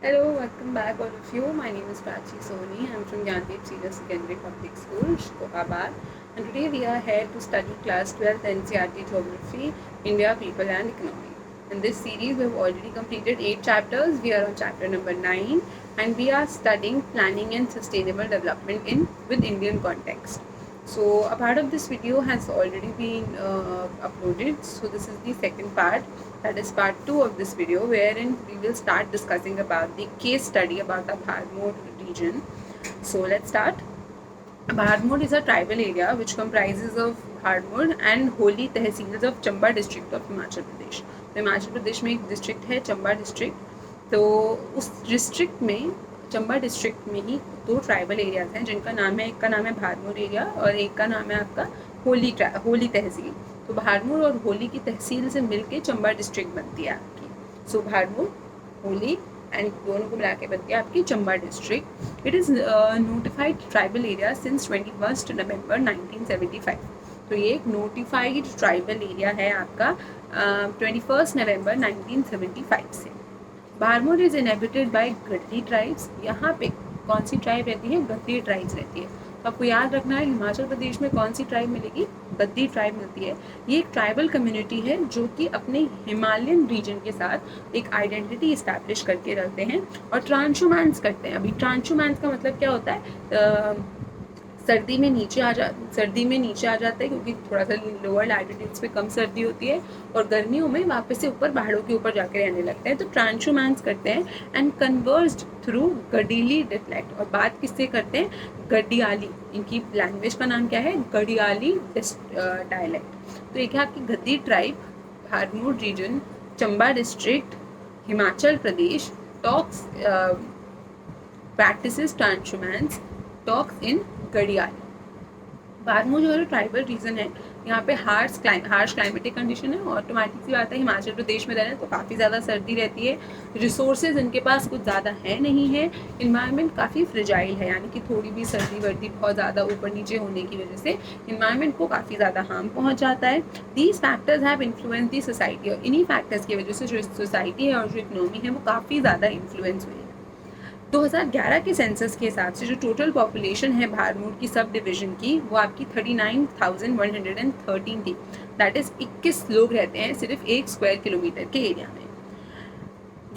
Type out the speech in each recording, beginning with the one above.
Hello, welcome back all of you. My name is Prachi Soni. I'm from Gyandeep Senior Secondary Public School, Shkohabad. And today we are here to study class 12th NCERT Geography, India, People and Economy. In this series, we have already completed 8 chapters. We are on chapter number 9 and we are studying planning and sustainable development in with Indian context. So a part of this video has already been uploaded. So this is the second part, that is part 2 of this video, wherein we will start discussing about the case study about the Bharmor region. So let's start. Bharmor is a tribal area which comprises of Bharmor and Holi tehsils of Chamba district of Himachal Pradesh. तो हिमाचल प्रदेश में एक district है Chamba district. तो उस district में Chamba district में ही दो tribal areas हैं जिनका नाम है, एक का नाम है भारमौर एरिया और एक का नाम है आपका होली तहसील. तो भारमौर और होली की तहसील से मिलके चंबा डिस्ट्रिक्ट बनती है आपकी. सो भारमौर, होली एंड दोनों को मिला के बनती है आपकी Chamba district. It is notified tribal area since 21 नवंबर 1975. तो ये एक नोटिफाइड ट्राइबल एरिया है आपका 21 नवंबर 1975 से. बारमोर is inhabited bye Gaddi tribes. यहाँ पे कौन सी ट्राइब रहती है? गद्दी ट्राइब्स रहती है. तो आपको याद रखना है हिमाचल प्रदेश में कौन सी ट्राइब मिलेगी? गद्दी ट्राइब मिलती है. ये एक ट्राइबल कम्युनिटी है जो कि अपने हिमालयन रीजन के साथ एक आइडेंटिटी इस्टेब्लिश करके रहते हैं और ट्रांशुमैंस करते हैं. अभी ट्रांशुमैंस का मतलब क्या होता है? सर्दी में नीचे आ जाता है क्योंकि थोड़ा सा लोअर लैटिट्यूड्स पे कम सर्दी होती है और गर्मियों में वापस से ऊपर पहाड़ों के ऊपर जाकर रहने लगते हैं. तो ट्रांशुमैंस करते हैं एंड कन्वर्स्ड थ्रू गडीली डिफ्लेक्ट. और बात किससे करते हैं? गडियाली. इनकी लैंग्वेज का नाम क्या है? गडियाली डायलेक्ट. तो एक है आपकी Gaddi tribe, Bharmour region, Chamba district, Himachal Pradesh, talks practices transhumance, talks in Gadiyali. Bharmour जो है ट्राइबल रीजन है, यहाँ पे हार्श क्लाइमेटिक कंडीशन है. ऑटोमेटिक सी बात है, हिमाचल प्रदेश में रहना तो काफ़ी ज़्यादा सर्दी रहती है. रिसोर्सेज इनके पास कुछ ज़्यादा है नहीं है. इन्वायरमेंट काफ़ी फ्रिजाइल है, यानी कि थोड़ी भी सर्दी वर्दी बहुत ज़्यादा ऊपर नीचे होने की वजह से इन्वायरमेंट को काफ़ी ज़्यादा हार्म पहुँच जाता है. These factors have influence the society. और इन्हीं फैक्टर्स की वजह से जो सोसाइटी है और जो इकोनॉमी है वो काफ़ी ज़्यादा इन्फ्लुएंस हुई है. 2011 के सेंसस के हिसाब से जो टोटल पॉपुलेशन है भारमूर की सब डिवीज़न की वो आपकी 39,113 थी. दैट इज़ 21 लोग रहते हैं सिर्फ 1 स्क्वायर किलोमीटर के एरिया में.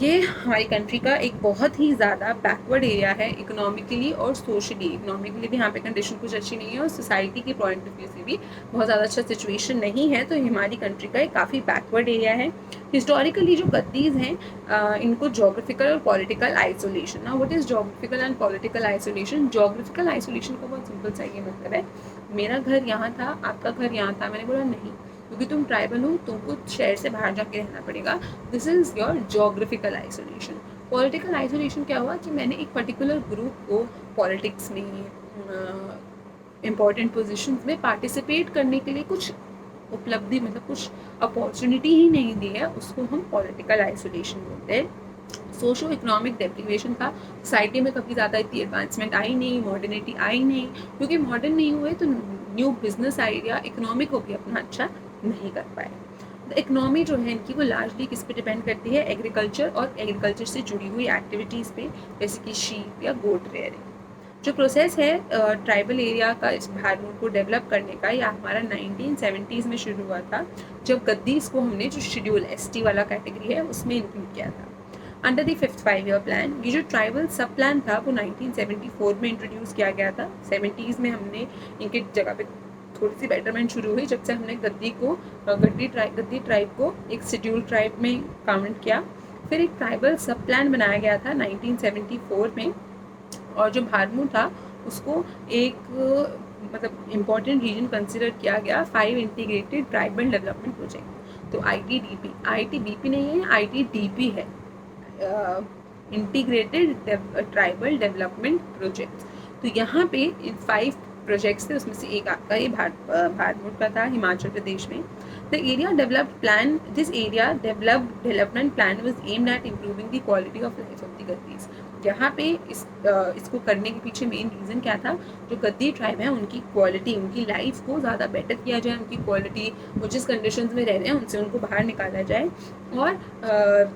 ये हमारी कंट्री का एक बहुत ही ज़्यादा बैकवर्ड एरिया है इकोनॉमिकली और सोशली. इकोनॉमिकली भी यहाँ पे कंडीशन कुछ अच्छी नहीं है और सोसाइटी के पॉइंट ऑफ व्यू से भी बहुत ज़्यादा अच्छा सिचुएशन नहीं है. तो हमारी कंट्री का एक काफ़ी बैकवर्ड एरिया है. हिस्टोरिकली जो गद्दीज़ हैं इनको जोग्राफिकल और पॉलिटिकल आइसोलेशन. ना what is geographical and political isolation? Geographical isolation का बहुत सिंपल सा ये मतलब है, मेरा घर यहाँ था, आपका घर यहाँ था. मैंने बोला नहीं, क्योंकि तुम ट्राइबल हो तुमको शहर से बाहर जाके रहना पड़ेगा. This is your geographical isolation. Political isolation क्या हुआ कि मैंने एक पर्टिकुलर ग्रुप को पॉलिटिक्स में इम्पॉर्टेंट पोजीशंस में पार्टिसिपेट करने के लिए कुछ उपलब्धि मतलब कुछ अपॉर्चुनिटी ही नहीं दी है, उसको हम पॉलिटिकल आइसोलेशन बोलते हैं. सोशो इकोनॉमिक डेप्रीवेशन था. सोसाइटी में कभी ज़्यादा इतनी एडवांसमेंट आई नहीं, मॉडर्निटी आई नहीं. क्योंकि मॉडर्न नहीं हुए तो न्यू बिजनेस आइडिया इकोनॉमी को भी अपना अच्छा नहीं कर पाए. इकोनॉमी जो है इनकी वो लार्जली किस पे डिपेंड करती है? एग्रीकल्चर और एग्रीकल्चर से जुड़ी हुई एक्टिविटीज़ पे, जैसे कि शीप या गोट रेयरिंग. जो प्रोसेस है ट्राइबल एरिया का इस भागों को डेवलप करने का, यह हमारा 1970s में शुरू हुआ था, जब गद्दीज़ को हमने जो शेड्यूल ST वाला कैटेगरी है उसमें इंक्लूड किया था. Under the 5th 5-year plan, ये जो ट्राइबल सब प्लान था वो 1974 में इंट्रोड्यूस किया गया था. 70s में हमने इनके जगह पे थोड़ी सी बेटरमेंट शुरू हुई जब से हमने गद्दी ट्राइब को एक शेड्यूल ट्राइब में काउंट किया. फिर एक ट्राइबल सब प्लान बनाया गया था 1974 में, और जो भारमू था उसको एक मतलब इम्पॉर्टेंट रीजन कंसिडर किया गया 5 इंटीग्रेटेड ट्राइबल डेवलपमेंट प्रोजेक्ट. तो ITDP नहीं है, ITDP है, इंटीग्रेटेड ट्राइबल डेवलपमेंट प्रोजेक्ट. तो यहाँ पे 5 प्रोजेक्ट्स थे, उसमें से एक आपका ये भागलपुर का था हिमाचल प्रदेश में. The area developed plan, this area developed development plan was aimed at improving the quality of life of the Gaddis. यहाँ पे इसको करने के पीछे मेन रीज़न क्या था, जो गद्दी ट्राइब है उनकी क्वालिटी, उनकी लाइफ को ज़्यादा बेटर किया जाए, उनकी क्वालिटी, वो जिस कंडीशंस में रह रहे हैं उनसे उनको बाहर निकाला जाए, और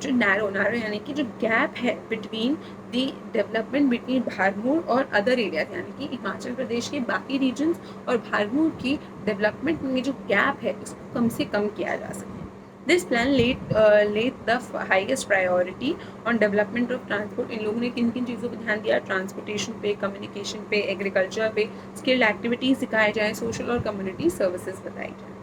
जो नैरो यानी कि जो गैप है बिटवीन दी डेवलपमेंट बिटवीन भारमूर और अदर एरियाज, यानी कि हिमाचल प्रदेश के बाकी रीजन्स और भारमूर की डेवलपमेंट में जो गैप है उसको कम से कम किया जा सके. This plan laid the highest priority on development of transport. इन लोगों ने किन किन चीज़ों पर ध्यान दिया, ट्रांसपोर्टेशन पे, कम्युनिकेशन पे, एग्रीकल्चर पे, स्किल्ड एक्टिविटीज़ सिखाए जाए, सोशल और कम्युनिटी सर्विसेज बताई जाए.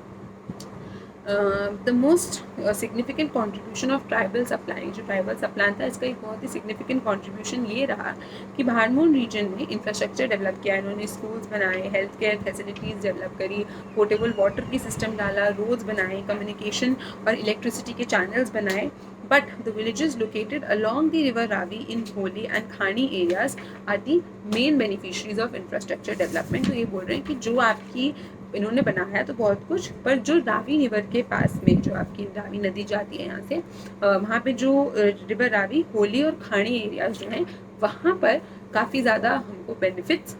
The most significant contribution of tribal supply, जो ट्राइबल सप्लान था इसका एक बहुत ही सिग्निफिकेंट कॉन्ट्रीब्यूशन ये रहा कि भारमूर रीजन में इंफ्रास्ट्रक्चर डेवलप किया. इन्होंने स्कूल्स बनाए, हेल्थ केयर फैसिलिटीज़ डेवलप करी, पोर्टेबल वाटर की सिस्टम डाला, रोड्स बनाए, कम्युनिकेशन और इलेक्ट्रिसिटी के चैनल्स बनाए. But the villages located along the river Ravi in Holi and Khani areas are the main beneficiaries of infrastructure development. तो ये बोल रहे हैं कि जो आपकी इन्होंने बनाया तो बहुत कुछ, पर जो रावी रिवर के पास में जो आपकी रावी नदी जाती है यहाँ से, वहाँ पे जो रिवर रावी, होली और खाड़ी एरियाज जो हैं वहाँ पर काफ़ी ज़्यादा हमको बेनिफिट्स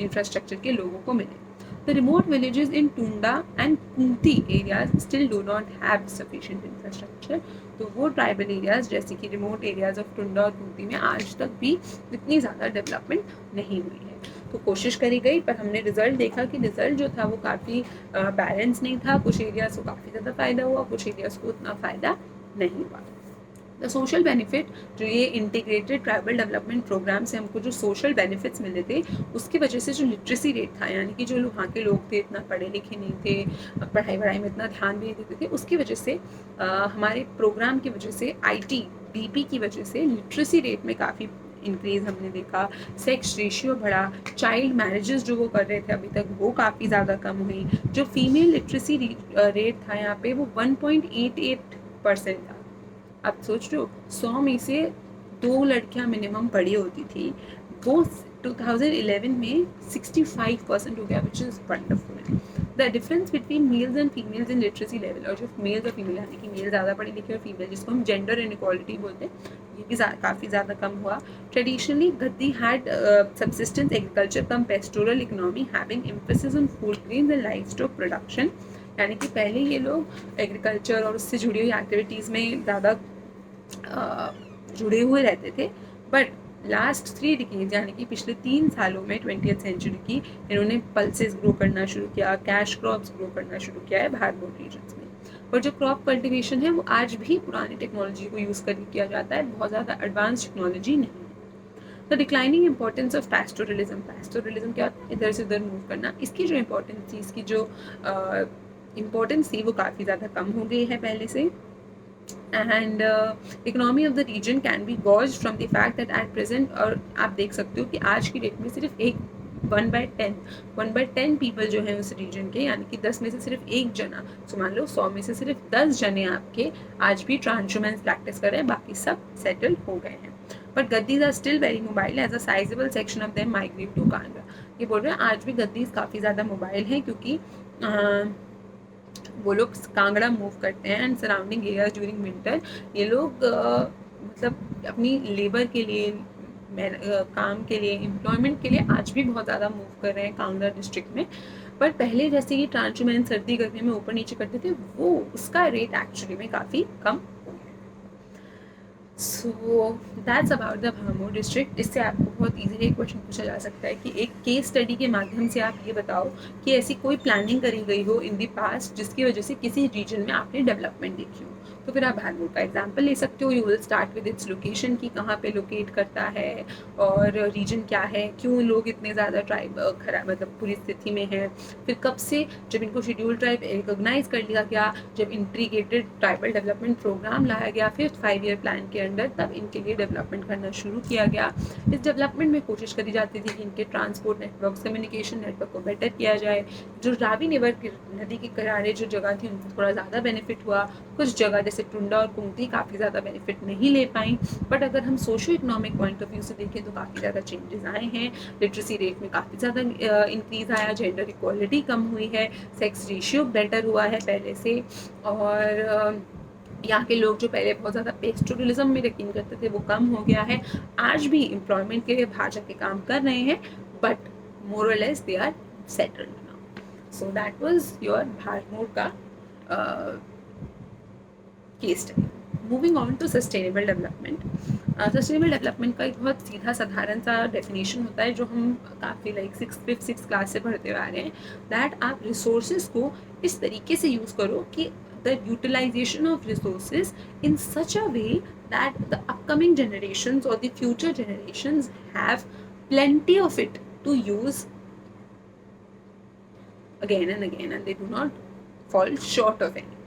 इंफ्रास्ट्रक्चर के लोगों को मिले. The remote villages in Tunda and Kunti areas still do not have sufficient infrastructure. तो वो ट्राइबल एरियाज जैसे कि रिमोट एरियाज ऑफ टुंडा और कुंती में आज तक भी इतनी ज़्यादा डेवलपमेंट नहीं हुई है. तो कोशिश करी गई, पर हमने रिजल्ट देखा कि रिजल्ट जो था वो काफ़ी बैलेंस नहीं था. कुछ एरियाज़ को काफ़ी ज़्यादा फ़ायदा हुआ, कुछ एरियाज़ को उतना फ़ायदा नहीं हुआ. द सोशल बेनिफिट, जो ये इंटीग्रेटेड ट्राइबल डेवलपमेंट प्रोग्राम से हमको जो सोशल बेनिफिट्स मिले थे उसकी वजह से जो लिटरेसी रेट था, यानी कि जो वहाँ के लोग थे इतना पढ़े लिखे नहीं थे, पढ़ाई वढ़ाई में इतना ध्यान भी नहीं देते थे, उसकी वजह से हमारे प्रोग्राम की वजह से IT BP की वजह से लिटरेसी रेट में काफ़ी इंक्रीज़ हमने देखा. सेक्स रेशियो बढ़ा, चाइल्ड मैरिजेस जो वो कर रहे थे अभी तक वो काफ़ी ज़्यादा कम हुई. जो फीमेल लिटरेसी रेट था यहाँ पे वो 1.88% था. आप सोच रहे हो 100 में से 2 लड़कियां मिनिमम पढ़ी होती थी, वो 2011 में 65% हो गया, which is wonderful. The difference between mails and females in literacy level, और जो मेल्स और फीमेल यानी कि मेल ज़्यादा पढ़े लिखे और फीमेल जिसको हम जेंडर इनइक्वालिटी बोलते हैं, ये भी काफ़ी ज़्यादा कम हुआ. Traditionally Gaddi had subsistence agriculture come pastoral economy having emphasis on food grains and life stock production. यानी कि पहले ये लोग एग्रीकल्चर और उससे जुड़ी हुई एक्टिविटीज़ में ज़्यादा जुड़े हुए रहते थे. बट लास्ट 3 डिकेड्स यानी कि पिछले 3 सालों में 20th सेंचुरी की इन्होंने पल्सेस ग्रो करना शुरू किया, कैश क्रॉप्स ग्रो करना शुरू किया है भारमूर रीजन्स में. और जो क्रॉप कल्टिवेशन है वो आज भी पुरानी टेक्नोलॉजी को यूज़ करके किया जाता है, बहुत ज़्यादा एडवांस टेक्नोलॉजी नहीं है. The declining importance of pastoralism, pastoralism क्या होता है, इधर से उधर मूव करना. इसकी जो इम्पोर्टेंस थी, इसकी जो इम्पोर्टेंस थी वो काफ़ी ज़्यादा कम हो गई है पहले से. And economy of the region can be gauged from the fact that at present, और आप देख सकते हो कि आज की डेट में सिर्फ एक 1/10 पीपल जो हैं उस रीजन के, यानी कि 10 में से सिर्फ एक जना, तो मान लो 100 में से सिर्फ 10 जने आपके आज भी ट्रांसह्यूमेंस प्रैक्टिस कर रहे हैं, बाकी सब सेटल हो गए हैं. But Gaddis are still very mobile as a sizeable section of them migrate to Kangra. ये बोल रहे हैं आज भी गद्दीज काफ़ी ज़्यादा मोबाइल हैं, क्योंकि वो लोग कांगड़ा मूव करते हैं and surrounding areas during winter. ये लोग मतलब अपनी लेबर के लिए, काम के लिए, एम्प्लॉयमेंट के लिए आज भी बहुत ज़्यादा मूव कर रहे हैं कांगड़ा डिस्ट्रिक्ट में. पर पहले जैसे कि ट्रांसह्यूमेंस सर्दी गर्मी में ऊपर नीचे करते थे, वो उसका रेट एक्चुअली में काफ़ी कम. So that's about the Bharmour district. इससे आपको बहुत इजीली एक क्वेश्चन पूछा जा सकता है कि एक केस स्टडी के माध्यम से आप ये बताओ कि ऐसी कोई प्लानिंग करी गई हो इन दी पास्ट जिसकी वजह से किसी रीजन में आपने डेवलपमेंट देखी हो. तो फिर आप भामोर का एग्जाम्पल ले सकते हो. You will start with its location, कि कहाँ पे लोकेट करता है और रीजन क्या है, क्यों लोग इतने ज़्यादा ट्राइब खराब मतलब पूरी स्थिति में है, फिर कब से जब इनको शेड्यूल ट्राइब रिकोगनाइज कर लिया गया, जब इंटीग्रेटेड ट्राइबल डेवलपमेंट प्रोग्राम लाया गया 5th 5-year प्लान के अंडर, तब इनके लिए डेवलपमेंट करना शुरू किया गया. इस डेवलपमेंट में कोशिश करी जाती थी कि इनके ट्रांसपोर्ट नेटवर्क, कम्युनिकेशन नेटवर्क को बेटर किया जाए. जो रावी रिवर नदी के किनारे जो जगह थी उनको थोड़ा ज़्यादा बेनिफिट हुआ. कुछ जगह जैसे टुंडा और कुंती काफ़ी ज़्यादा बेनिफिट नहीं ले पाई, बट अगर हम socio economic point of view से देखें तो काफ़ी ज़्यादा चेंजेस आए हैं। लिटरेसी रेट में काफ़ी ज़्यादा इंक्रीज़ आया, जेंडर इक्वालिटी कम हुई है, सेक्स रेशियो बेटर हुआ है पहले से, और यहाँ के लोग जो पहले बहुत ज़्यादा पेस्टोरलिज्म में यकीन करते थे वो कम हो गया है। आज भी एम्प्लॉयमेंट के लिए बाहर जाके काम कर रहे हैं, but more or less they are settled now. So that was your Bharmour का case study. Moving on to sustainable development. Sustainable development का एक बहुत सीधा साधारण सा डेफिनेशन होता है जो हम काफ़ी लाइक फिफ्थ क्लास से पढ़ते हुए आ रहे हैं, दैट आप रिसोर्सेज को इस तरीके से यूज़ करो कि the utilization of resources in such a way that the upcoming generations or the future generations have plenty of it to use again and again, and they do not fall short of anything.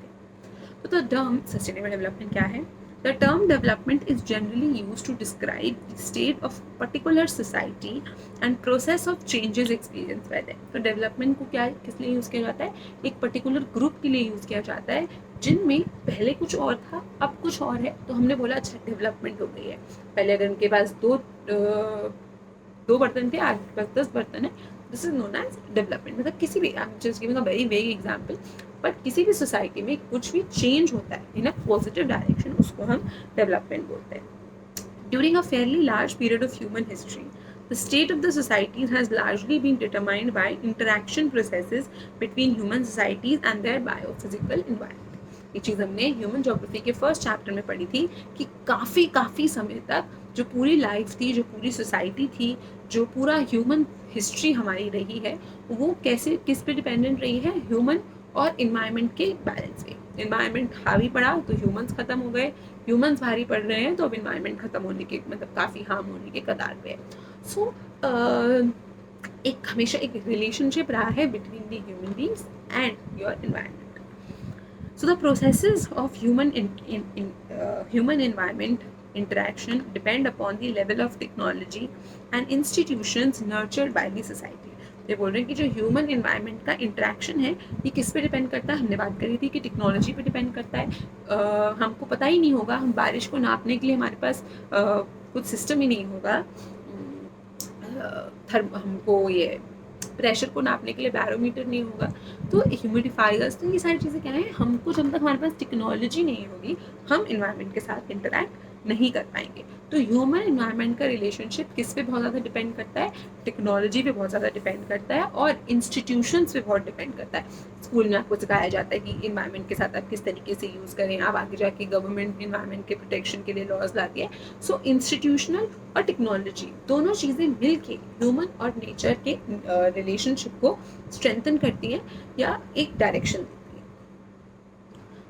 So the term sustainable development क्या है? The term development is generally used to describe the state of particular society and process of changes experienced by them. तो development को क्या किस लिए use किया जाता है? एक particular group के लिए यूज़ किया जाता है जिनमें पहले कुछ और था, अब कुछ और है, तो हमने बोला अच्छा डेवलपमेंट हो गई है। पहले अगर उनके पास दो बर्तन थे, आज के पास 10 बर्तन है, this is known as development. मतलब किसी भी, I am just giving a very vague example, but किसी भी सोसाइटी में कुछ भी चेंज होता है इन अ पॉजिटिव डायरेक्शन, उसको हम डेवलपमेंट बोलते हैं। During a fairly large period of human history, the state of the societies has largely been determined by interaction processes between human societies and their biophysical environment. ये चीज़ हमने human geography के first chapter में पढ़ी थी कि काफ़ी समय तक जो पूरी लाइफ थी, जो पूरी सोसाइटी थी, जो पूरा ह्यूमन हिस्ट्री हमारी रही है, वो कैसे किस पे डिपेंडेंट रही है? ह्यूमन और इन्वायरमेंट के बैलेंस पे। इन्वायरमेंट हावी पड़ा तो ह्यूमंस खत्म हो गए, ह्यूमंस भारी पड़ रहे हैं तो अब इन्वायरमेंट खत्म होने के, मतलब काफ़ी हार्म होने के कगार पे है। सो एक हमेशा एक रिलेशनशिप रहा है between the human beings and your environment. So the processes of human environment interaction depend upon the level of technology and institutions nurtured by the society. ये बोल रहे हैं कि जो ह्यूमन इन्वायरमेंट का इंटरेक्शन है ये किस पे डिपेंड करता है? हमने बात करी थी कि टेक्नोलॉजी पे डिपेंड करता है। हमको पता ही नहीं होगा, हम बारिश को नापने के लिए हमारे पास कुछ सिस्टम ही नहीं होगा, हमको ये प्रेशर को नापने के लिए बैरोमीटर नहीं होगा, तो ह्यूमिडिफायर्स, तो ये सारी चीज़ें क्या है, हमको जब तक हमारे पास टेक्नोलॉजी नहीं होगी हम इन्वायरमेंट के साथ इंटरैक्ट नहीं कर पाएंगे। तो ह्यूमन इन्वायरमेंट का रिलेशनशिप किस पे बहुत ज़्यादा डिपेंड करता है? टेक्नोलॉजी पे बहुत ज़्यादा डिपेंड करता है और इंस्टीट्यूशंस पे बहुत डिपेंड करता है। स्कूल में आपको सिखाया जाता है कि इन्वायरमेंट के साथ आप किस तरीके से यूज़ करें, आप आगे जाके गवर्नमेंट इन्वायरमेंट के प्रोटेक्शन के लिए लॉज लाती है। सो इंस्टीट्यूशनल और टेक्नोलॉजी दोनों चीज़ें मिल के ह्यूमन और नेचर के रिलेशनशिप को स्ट्रेंथन करती हैं या एक डायरेक्शन देती है।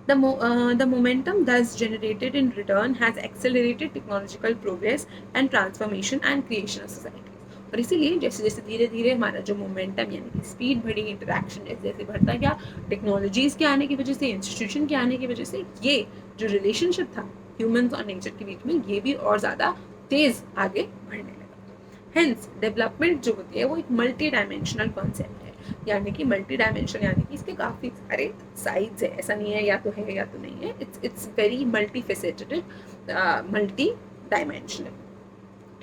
The momentum thus generated in return has accelerated technological progress and transformation and creation of societies. और इसीलिए जैसे जैसे धीरे धीरे हमारा जो मोमेंटम यानी कि स्पीड बढ़ी, इंटरेक्शन जैसे जैसे बढ़ता गया, टेक्नोलॉजीज़ के आने की वजह से, इंस्टीट्यूशन के आने की वजह से, ये जो रिलेशनशिप था ह्यूमंस और नेचर के बीच में, ये भी और ज़्यादा तेज़ आगे बढ़ने लगा। हेंस डेवलपमेंट जो होती है वो एक मल्टी डायमेंशनल कॉन्सेप्ट है, यानी कि मल्टी डायमेंशनल यानी कि इसके काफ़ी सारे साइड्स है, ऐसा नहीं है या तो है या तो नहीं है, it's very multi faceted, multi dimensional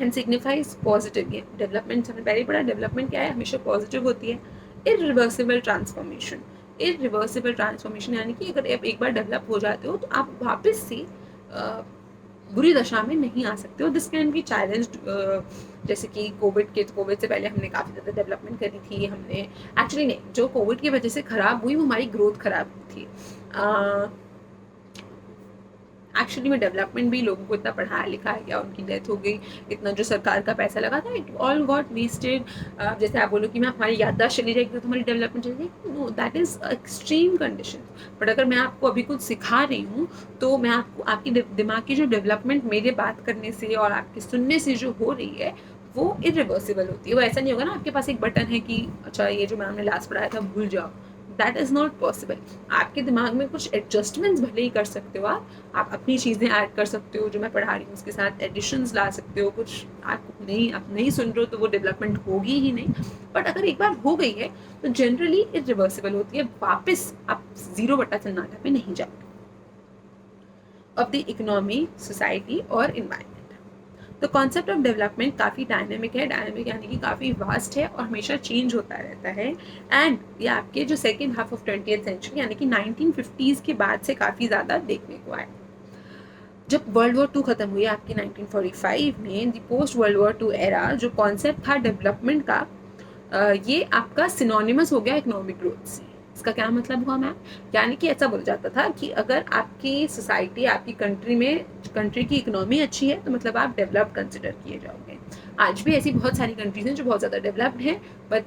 and signifies positive. ये डेवलपमेंट सबसे पहले बड़ा डेवलपमेंट क्या है? हमेशा पॉजिटिव होती है। इरिवर्सिबल ट्रांसफॉर्मेशन, इरिवर्सिबल ट्रांसफॉर्मेशन यानी कि अगर आप एक बार डेवलप हो जाते हो तो आप वापस से बुरी दशा में नहीं आ सकते हो। दिस कैन बी चैलेंज्ड, जैसे कि कोविड से पहले हमने काफ़ी ज़्यादा डेवलपमेंट करी थी, हमने एक्चुअली नहीं, जो कोविड की वजह से ख़राब हुई वो हमारी ग्रोथ ख़राब हुई थी। एक्चुअली में डेवलपमेंट भी लोगों को इतना पढ़ाया लिखाया गया, उनकी डेथ हो गई, इतना जो सरकार का पैसा लगा था इट ऑल गॉट वेस्टेड। जैसे आप बोलो कि मैं हमारी याददाश्त चली जाएगी तो हमारी डेवलपमेंट चली जाएगी, no, that is extreme condition. But अगर मैं आपको अभी कुछ सिखा रही हूँ तो मैं आपको आपकी दिमाग की जो डेवलपमेंट मेरे बात करने से और आपके सुनने से जो हो रही है वो इरिवर्सिबल होती है। वो ऐसा नहीं होगा ना आपके पास एक बटन है कि अच्छा ये जो मैम ने लास्ट पढ़ाया था भूल जाओ, दैट इज़ नॉट पॉसिबल। आपके दिमाग में कुछ एडजस्टमेंट्स भले ही कर सकते हो, आप अपनी चीज़ें ऐड कर सकते हो, जो मैं पढ़ा रही हूँ उसके साथ एडिशंस ला सकते हो, कुछ आप नहीं सुन रहे हो तो वो डेवलपमेंट होगी ही नहीं। बट अगर एक बार हो गई है तो जनरली इरिवर्सिबल होती है, वापस आप 0 बटा सन्नाटा पे नहीं जाओगे। ऑफ द इकोनॉमी, सोसाइटी और इन्वायरमेंट। तो कॉन्सेप्ट ऑफ डेवलपमेंट काफ़ी डायनेमिक है, डायनेमिक यानी कि काफ़ी वास्ट है और हमेशा चेंज होता रहता है। एंड ये आपके जो second half of 20th century यानी कि 1950s के बाद से काफ़ी ज़्यादा देखने को आया। जब वर्ल्ड वॉर 2 खत्म हुई आपकी 1945 में, the post world war 2 era, जो कॉन्सेप्ट था डेवलपमेंट का, ये आपका सिनोनिमस हो गया इकोनॉमिक ग्रोथ से। इसका क्या मतलब हुआ मैम? यानी कि ऐसा बोला जाता था कि अगर आपकी सोसाइटी, आपकी कंट्री में, कंट्री की इकोनॉमी अच्छी है तो मतलब आप डेवलप्ड कंसिडर किए जाओगे। आज भी ऐसी बहुत सारी कंट्रीज हैं जो बहुत ज़्यादा डेवलप्ड हैं बट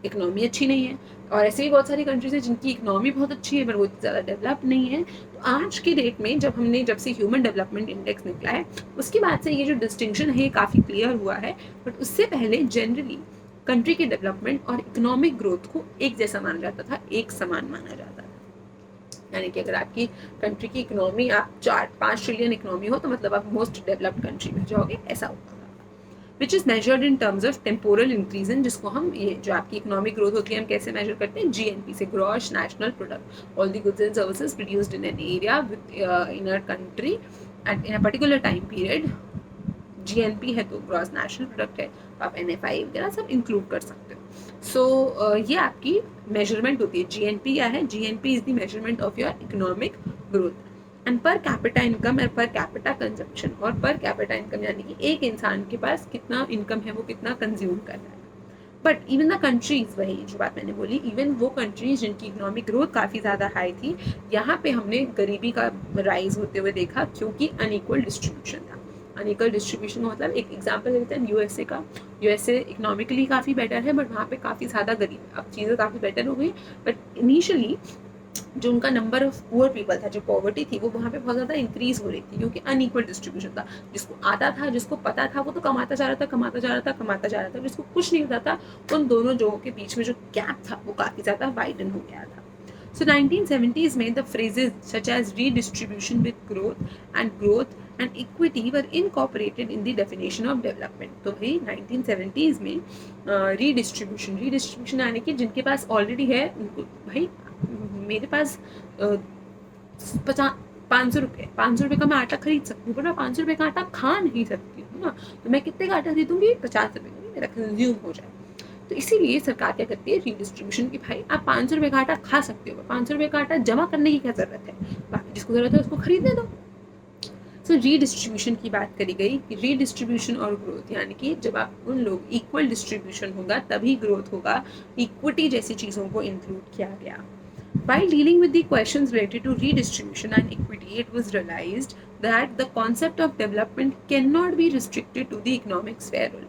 इकोनॉमी अच्छी नहीं है, और ऐसे भी बहुत सारी कंट्रीज हैं जिनकी इकोनॉमी बहुत अच्छी है पर वो ज़्यादा डेवलप नहीं है। तो आज की डेट में जब से ह्यूमन डेवलपमेंट इंडेक्स निकला है उसके बाद से ये जो डिस्टिंक्शन है काफ़ी क्लियर हुआ है। बट उससे पहले जनरली कंट्री के डेवलपमेंट और इकोनॉमिक ग्रोथ को एक जैसा माना जाता था, एक समान माना जाता था। यानी कि अगर आपकी कंट्री की इकोनॉमी, आप 4-5 ट्रिलियन इकोनॉमी हो तो मतलब आप मोस्ट डेवलप्ड कंट्री में जाओगे, ऐसा होता था। Which is measured in terms of temporal increase, जिसको हम, ये जो आपकी इकोनॉमिक ग्रोथ होती है हम कैसे मेजर करते हैं? GNP से, gross national product, all the goods and services produced in an area with in a country and in a particular time period. GNP है तो ग्रॉस नेशनल प्रोडक्ट है, तो आप NFI वगैरह सब इंक्लूड कर सकते हो। सो ये आपकी मेजरमेंट होती है। GNP क्या है? GNP is the measurement of your economic growth. And per capita income और पर कैपिटा कंजम्पशन, और पर कैपिटा इनकम यानी कि एक इंसान के पास कितना इनकम है, वो कितना कंज्यूम कर रहा है। बट इवन द कंट्रीज, वही जो बात मैंने बोली, इवन वो कंट्रीज जिनकी इकोनॉमिक ग्रोथ काफ़ी ज़्यादा हाई थी, यहाँ पे हमने गरीबी का राइज होते हुए देखा क्योंकि अनइक्वल डिस्ट्रीब्यूशन था। अनइक्वल डिस्ट्रीब्यूशन का मतलब, एक एग्जांपल लेते हैं USA का। USA इकोनॉमिकली काफ़ी बेटर है बट वहाँ पे काफ़ी ज़्यादा गरीब, अब चीज़ें काफ़ी बेटर हो गई बट इनिशियली जो उनका नंबर ऑफ पुअर पीपल था, जो पॉवर्टी थी, वो वहाँ पे बहुत ज़्यादा इंक्रीज हो रही थी क्योंकि अनइक्वल डिस्ट्रीब्यूशन था। जिसको आता था, जिसको पता था, वो तो कमाता जा रहा था, कमाता जा रहा था, कमाता जा रहा था। जिसको कुछ नहीं होता था, उन दोनों लोगों के बीच में जो गैप था वो काफ़ी ज़्यादा वाइडन हो गया था। So 1970s में the phrases such as redistribution with growth and equity were incorporated in the definition of development. तो भाई 1970s में redistribution यानी कि जिनके पास ऑलरेडी है उनको, भाई मेरे पास 500 रुपये का मैं आटा खरीद सकती हूँ, पर मैं 500 रुपये का आटा खा नहीं सकती हूँ ना, तो मैं कितने का आटा खरीदूंगी? 50 रुपये का, मेरा कंज्यूम हो जाए। तो इसीलिए सरकार क्या करती है? रीडिस्ट्रीब्यूशन की। भाई आप 500 रुपये का आटा खा सकते हो, 500 रुपये का आटा जमा करने की क्या ज़रूरत है? बाकी जिसको ज़रूरत है उसको खरीदने दो। सो रीडिस्ट्रीब्यूशन की बात करी गई कि रीडिस्ट्रीब्यूशन और ग्रोथ, यानी कि जब आप उन लोग, इक्वल डिस्ट्रीब्यूशन होगा तभी ग्रोथ होगा, इक्विटी जैसी चीज़ों को इंक्लूड किया गया। While dealing with the questions related to redistribution and equity, it was realized that the concept of development cannot be restricted to the economic sphere only.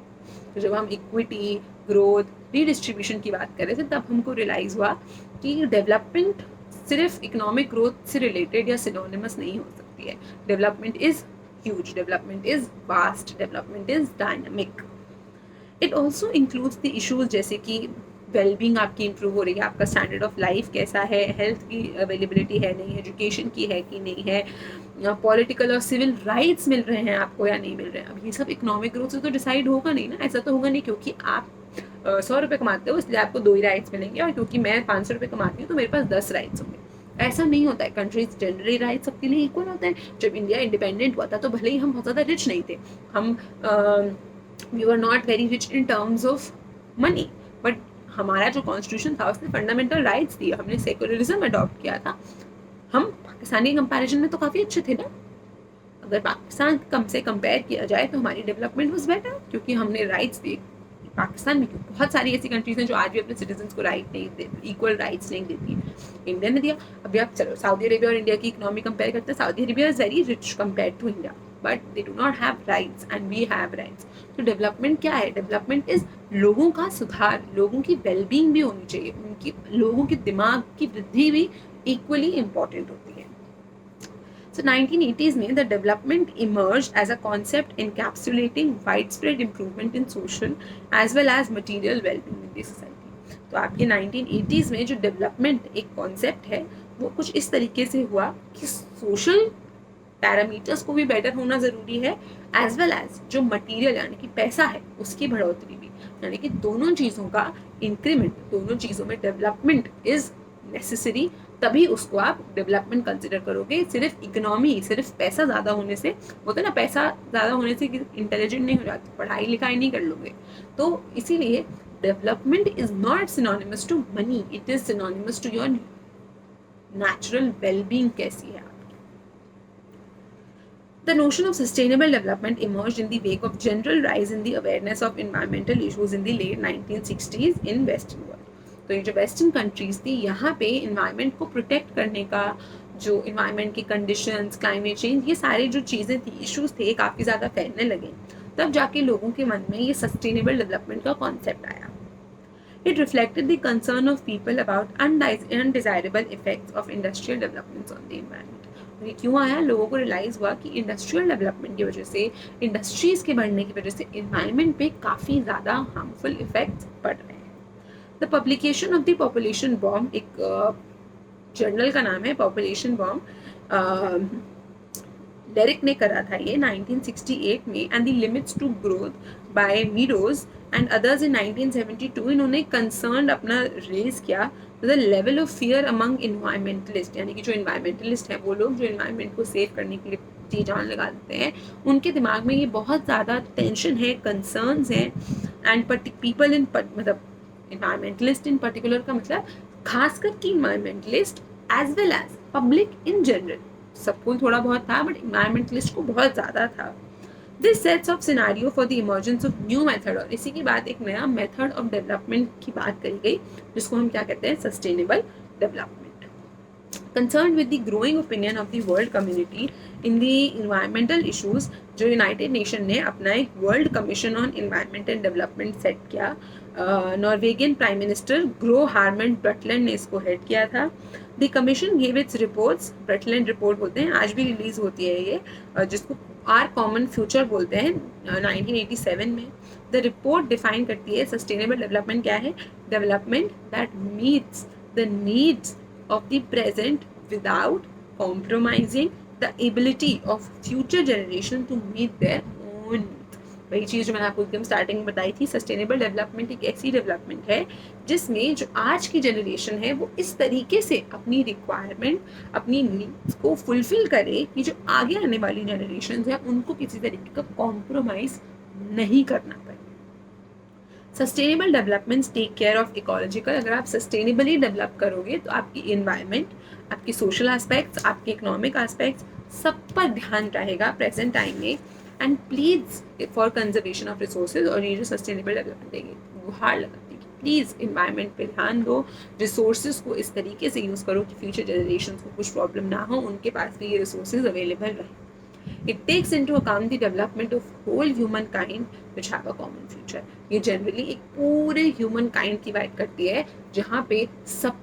तो जब हम इक्विटी, ग्रोथ, रीडिस्ट्रीब्यूशन की बात कर रहे थे तब हमको रियलाइज हुआ कि डेवलपमेंट सिर्फ इकोनॉमिक ग्रोथ से रिलेटेड या सिनोनिमस नहीं हो सकती है। Development is huge, development is vast, development is dynamic. It also includes the issues जैसे कि वेलबींग आपकी इंप्रूव हो रही है, आपका स्टैंडर्ड ऑफ लाइफ कैसा है, हेल्थ की अवेलेबिलिटी है नहीं है, एजुकेशन की है कि नहीं है, पॉलिटिकल और सिविल राइट्स मिल रहे हैं आपको या नहीं मिल रहे हैं। अब ये सब इकोनॉमिक ग्रोथ से तो डिसाइड होगा नहीं ना, ऐसा तो होगा नहीं क्योंकि आप 100 रुपये कमाते हो इसलिए आपको 2 ही राइट्स मिलेंगे और क्योंकि मैं 500 रुपये कमाती हूँ तो मेरे पास 10 राइट्स होंगे। ऐसा नहीं होता है। कंट्रीज जनरली राइट्स सबके लिए इक्वल होते हैं। जब इंडिया इंडिपेंडेंट हुआ था तो भले ही हम बहुत ज़्यादा रिच नहीं थे, हम we were not very rich in terms of money, but हमारा जो कॉन्स्टिट्यूशन था उसने फंडामेंटल राइट्स दिए, हमने सेकुलरिज्म अडॉप्ट किया था। हम पाकिस्तानी कंपैरिजन में तो काफ़ी अच्छे थे ना। अगर पाकिस्तान कम से कंपेयर किया जाए तो हमारी डेवलपमेंट वाज बेटर क्योंकि हमने राइट्स दिए। पाकिस्तान में बहुत सारी ऐसी कंट्रीज हैं जो आज भी अपने सिटीजन्स को राइट नहीं देती, इक्वल राइट्स नहीं देती। इंडिया ने दिया। अभी आप चलो सऊदी अरेबिया और इंडिया की इकोनॉमी कंपेयर करते हैं, Saudi Arabia is very rich compare to India but they do not have rights and we have rights. तो डेवलपमेंट क्या है? डेवलपमेंट इज लोगों का सुधार, लोगों की वेलबींग भी होनी चाहिए, उनकी लोगों के दिमाग की वृद्धि भी इक्वली इम्पॉर्टेंट होती है। So 1980s में the development emerged as a concept encapsulating widespread improvement in social as well as material well-being in the society. तो आपके 1980s में जो डेवलपमेंट एक कॉन्सेप्ट है वो कुछ इस तरीके से हुआ कि सोशल पैरामीटर्स को भी बेटर होना ज़रूरी है एज वेल एज जो मटेरियल यानी कि पैसा है उसकी बढ़ोतरी भी, यानी कि दोनों चीज़ों का इंक्रीमेंट, दोनों चीज़ों में डेवलपमेंट इज नेसेसरी तभी उसको आप डेवलपमेंट कंसिडर करोगे। सिर्फ इकोनॉमी, सिर्फ पैसा ज़्यादा होने से, बोलते हैं ना पैसा ज़्यादा होने से इंटेलिजेंट नहीं हो जाती, पढ़ाई लिखाई नहीं कर लोगे। तो इसीलिए development is not synonymous to money, it is synonymous to your natural wellbeing कैसी है। The notion of sustainable development emerged in the wake of general rise in the awareness of environmental issues in the late 1960s in Western world. तो ये जो western countries थी, यहाँ पे environment को protect करने का, जो इन्वायरमेंट की कंडीशंस, क्लाइमेट चेंज, ये सारी जो चीज़ें थी, इश्यूज थे, काफ़ी ज़्यादा फैलने लगे। तब जाके लोगों के मन में ये सस्टेनेबल डेवलपमेंट का कॉन्सेप्ट आया। It reflected the concern of people about undesirable effects of industrial developments on the environment. ये क्यों आया? लोगों को रियलाइज हुआ कि इंडस्ट्रियल डेवलपमेंट की वजह से, इंडस्ट्रीज के बढ़ने की वजह से इन्वायरमेंट पे काफ़ी ज़्यादा हार्मफुल इफेक्ट्स पड़ रहे हैं। The publication of the population bomb, एक जर्नल का नाम है पॉपुलेशन बॉम्ब, डेरिक ने करा था ये 1968 में, and the limits to growth by Meadows and others in 1972, इन्होंने कंसर्न अपना रेज किया the level of fear among environmentalist, यानी कि जो इन्वायरमेंटलिस्ट हैं, वो लोग जो इन्वायरमेंट को सेव करने के लिए जी जान लगा देते हैं, उनके दिमाग में ये बहुत ज़्यादा टेंशन है, कंसर्न्स हैं। एंड पीपल इन मतलब इन्वायरमेंटलिस्ट इन पर्टिकुलर का मतलब खासकर कि environmentalist as well as public in general, सबको थोड़ा बहुत था, बट इन्वायरमेंटलिस्ट को बहुत ज़्यादा था। This sets of scenario for the emergence of new method, और इसी के बाद एक नया मेथड ऑफ डेवलपमेंट की बात करी गई, जिसको हम क्या कहते हैं, sustainable development. Concerned with the growing opinion of the world community in the environmental issues, जो यूनाइटेड नेशन ने अपना एक world commission on environment and development set किया, Norwegian prime minister Gro Harlem Brundtland ने इसको हेड किया था। The commission gave its reports, Brundtland report बोलते हैं, आज भी रिलीज होती है ये, जिसको आर कॉमन फ्यूचर बोलते हैं, 1987 में। द रिपोर्ट डिफाइन करती है सस्टेनेबल डेवलपमेंट क्या है, development that meets the needs of the present without compromising the ability of future generation to meet their own needs। वही चीज़ जो मैंने आपको एकदम स्टार्टिंग में बताई थी, सस्टेनेबल डेवलपमेंट एक ऐसी डेवलपमेंट है जिसमें जो आज की जनरेशन है वो इस तरीके से अपनी रिक्वायरमेंट, अपनी नीड्स को फुलफिल करे कि जो आगे आने वाली जनरेशन है उनको किसी तरीके का कॉम्प्रोमाइज़ नहीं करना पड़े। Sustainable development take care of ecological, अगर आप सस्टेनेबली डेवलप करोगे तो आपकी इन्वायरमेंट, आपकी सोशल एस्पेक्ट्स, आपके इकोनॉमिक एस्पेक्ट्स, सब पर ध्यान रहेगा प्रेजेंट टाइम में। And please for conservation of resources, और ये जो सस्टेनेबल डेवलपमेंट देंगे गुहार लगाती है कि प्लीज़ इन्वायरमेंट पे ध्यान दो, रिसोर्सेज को इस तरीके से यूज़ करो कि फ्यूचर जनरेशन को कुछ प्रॉब्लम ना हो, उनके पास भी ये रिसोर्सेज अवेलेबल रहे। It takes into account the development of whole humankind which have a common future। ये जनरली एक पूरे ह्यूमन काइंड की बात करती है, जहाँ पे सब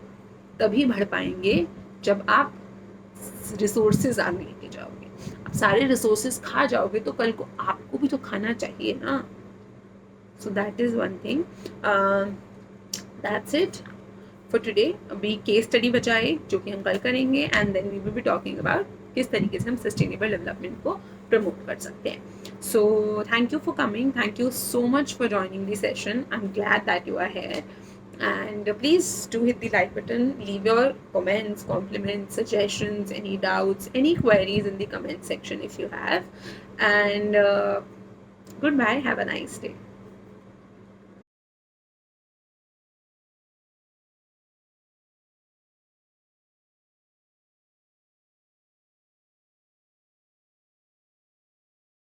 तभी बढ़ पाएंगे जब आप रिसोर्सेज आगे लेके जाओगे। आप सारे रिसोर्सेज खा जाओगे तो कल को आपको भी तो खाना चाहिए ना। So that is one thing, that's it for today. अभी केस स्टडी बचाए जो कि हम कल करेंगे, and then we will be talking about किस तरीके से हम सस्टेनेबल डेवलपमेंट को प्रमोट कर सकते हैं। So thank you for coming, thank you so much for joining the session, I am glad that you are here, and please do hit the like button, leave your comments, compliments, suggestions, any doubts, any queries in the comment section if you have, and goodbye, have a nice day.